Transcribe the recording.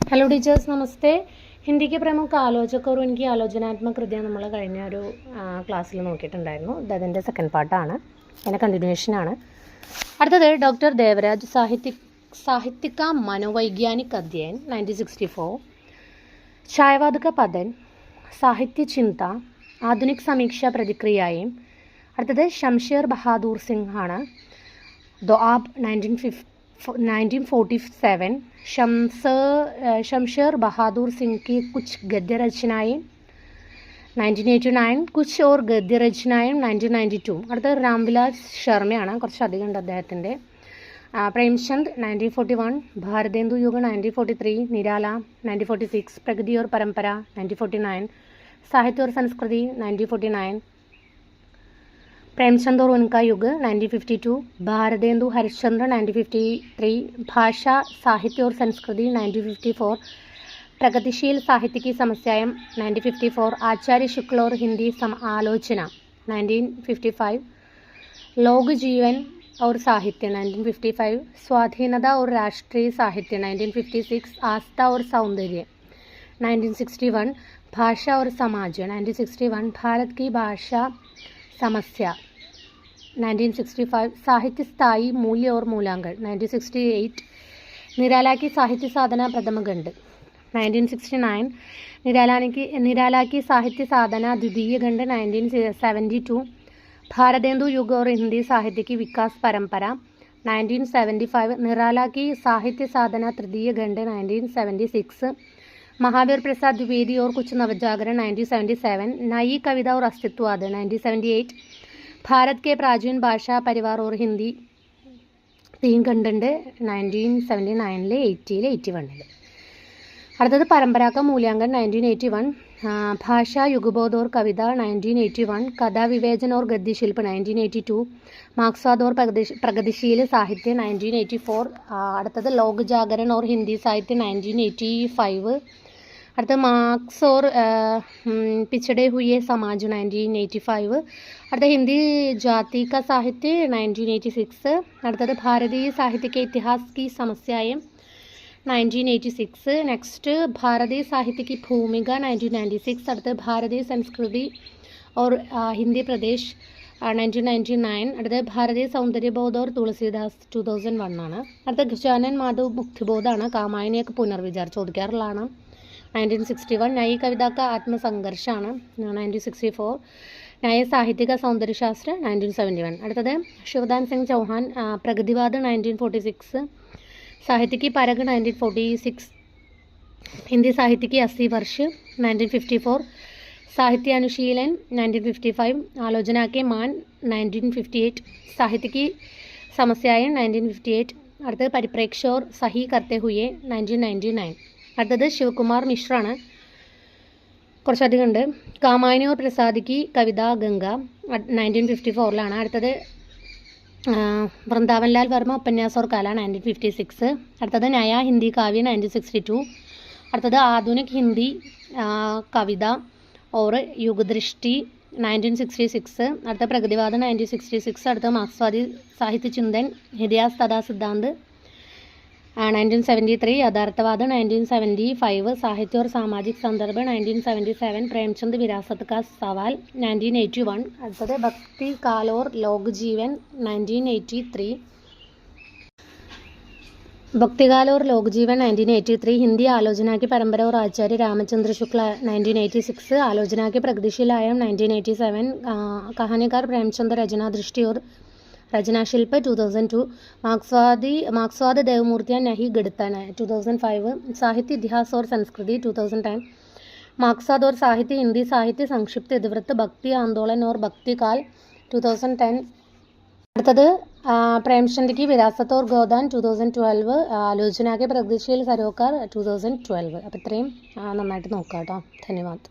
Hello teachers नमस्ते. हिंदी के प्रमुख ആലോചകർ और इनकी ആലോചനാത്മക കൃതിയാണ് നമ്മൾ കഴിഞ്ഞ ഒരു ക്ലാസ്സിൽ നോക്കിയിട്ടുണ്ടായിരുന്നു. അതിൻ്റെ സെക്കൻഡ് പാർട്ടാണ്, അതിൻ്റെ കണ്ടിന്യൂഷനാണ്. അടുത്തത് ഡോക്ടർ ദേവരാജ് സാഹിത്യക മനോവൈജ്ഞാനിക് അധ്യയൻ 1964, ഛായവാദ का पतन, സാഹിത്യ ചിന്ത, ആധുനിക സമീക്ഷ പ്രതിക്രിയയും. അടുത്തത് ഷംഷേർ ബഹാദൂർ സിംഗ് ആണ്. ദോആബ് 1947, शमशेर बहादुर सिंह की कुछ गद्य रचनाएं 1989, कुछ और गद्य रचनाएं 1992. അടുത്തത് രാംവിലാസ് ശർമ്മയാണ്, കുറച്ചധികം ഉണ്ട് അദ്ദേഹത്തിൻ്റെ. പ്രേംചന്ദ് 1941, ഭാരതേന്ദു യുഗ 1943, നിരാല 1946, പ്രഗതി और परंपरा 1949, साहित्य और संस्कृति 1949, प्रेमचंद और उनका युग 1952, भारतेंदु हरिश्चंद्र 1953, भाषा साहित्य और संस्कृति 1954, प्रगतिशील साहित्य की समस्याएं 1954, आचार्य शुक्ल और हिंदी आलोचना 1955, लोक जीवन और साहित्य 1955, स्वाधीनता और राष्ट्रीय साहित्य 1956, आस्था और सौंदर्य 1961, भाषा और समाज 1961, भारत की भाषा समस्या 1965, साहित्य स्थायी मूल्य और मूल्यांकन 1968, निराला की साहित्य साधना प्रथम खंड 1969, निराला की साहित्य साधना द्वितीय खंड 1972, भारतेंदु युग और हिंदी साहित्य की विकास परंपरा 1975, निराला की साहित्य साधना तृतीय खंड 1976, महावीर प्रसाद द्विवेदी और कुछ नवजागरण 1977, नई कविता और अस्तित्ववाद 1978, भारत के प्राचीन भाषा परिवार और हिंदी 3 खंड 1979, 80, 81. അടുത്തത് परंपरा का मूल्यांकन 1981, भाषा युगबोध और कविता 1981, कथा विवेचन और गद्यशिल्प 1982, मार्क्सवाद और प्रगतिशील साहित्य 1984. അടുത്തത് लोक जागरण और हिंदी साहित्य 1985. അടുത്ത മാർക്സ് और पिछड़े हुए समाज 1985. അടുത്ത हिंदी जाति का साहित्य 1986. അടുത്തത് भारतीय साहित्य के इतिहास की समस्याएं 1986. नेक्स्ट भारतीय साहित्य की भूमिका 1996. അടുത്ത भारतीय संस्कृति और हिंदी प्रदेश 1999. അടുത്ത भारतीय സൗന്ദര്യബോധ और തുളസീദാസ് 2001 ആണ്. അടുത്ത ഗജാനൻ മാധവ് മുക്തിബോധാണ്, കാമായനിയൊക്കെ പുനർവിചാർ ചോദിക്കാറുള്ളതാണ് 1961. नई कविता का आत्मसंघर्षाണ് 1964. न्याय साहित्य का सौंदर्यशास्त्र 1971. അടുത്തത് शिवदान सिंह चौहान, प्रगतिवाद 1946, साहित्य की परख 1946, हिंदी साहित्य की 80 वर्ष 1954, साहित्य अनुशीलन 1955, आलोचना के मान 1958, साहित्य की समस्याएं 1958. അടുത്തത് परिप्रेक्ष्य और सही करते हुए 1999. അടുത്തത് ശിവകുമാർ മിശ്രാണ്, കുറച്ചധികം ഉണ്ട്. കാമായനി और प्रसाद की कविता गंगा 1954. അടുത്തത് വൃന്ദാവൻലാൽ വർമ്മ, उपन्यास और कला 1956. അടുത്തത് नया हिंदी काव्य 1962. അടുത്തത് आधुनिक हिंदी कविता और युगदृष्टि 1966. അടുത്ത പ്രഗതിവാദ 1966. അടുത്ത മാർക്सवादी साहित्य चिंतन, इतिहास तथा सिद्धांत 1973. यथार्थवाद 1975, साहित्य और सामाजिक संदर्भ 1977, प्रेमचंद विरासत का सवाल 1981. അടുത്തത് ഭക്തി കാൽ और लोक जीवन 1983. भक्तिकाल और लोक जीवन 1983, हिंदी आलोचना की परंपरा और आचार्य रामचंद्र शुक्ल 1986, आलोचना के प्रगतिशील आयाम 1987, कहानीकार प्रेमचंद, रचना दृष्टि और रचना शिल्प 2002, मार्क्सवाद देवमूर्तियाँ नहीं गढ़ता 2005, साहित्य इतिहास और संस्कृति 2010, मार्क्सवाद और साहित्य हिंदी साहित्य संक्षिप्त इतिवृत्त, भक्ति आंदोलन और भक्ति काल 2010. അടുത്തത് പ്രേംചന്ദ് की विरासत और गोदान 2012, आलोचना के प्रगतिशील सरोकार 2012. അപ്പോൾ ഇത്രയും നന്നായിട്ട് നോക്കാം കേട്ടോ. ധന്യവാദ്.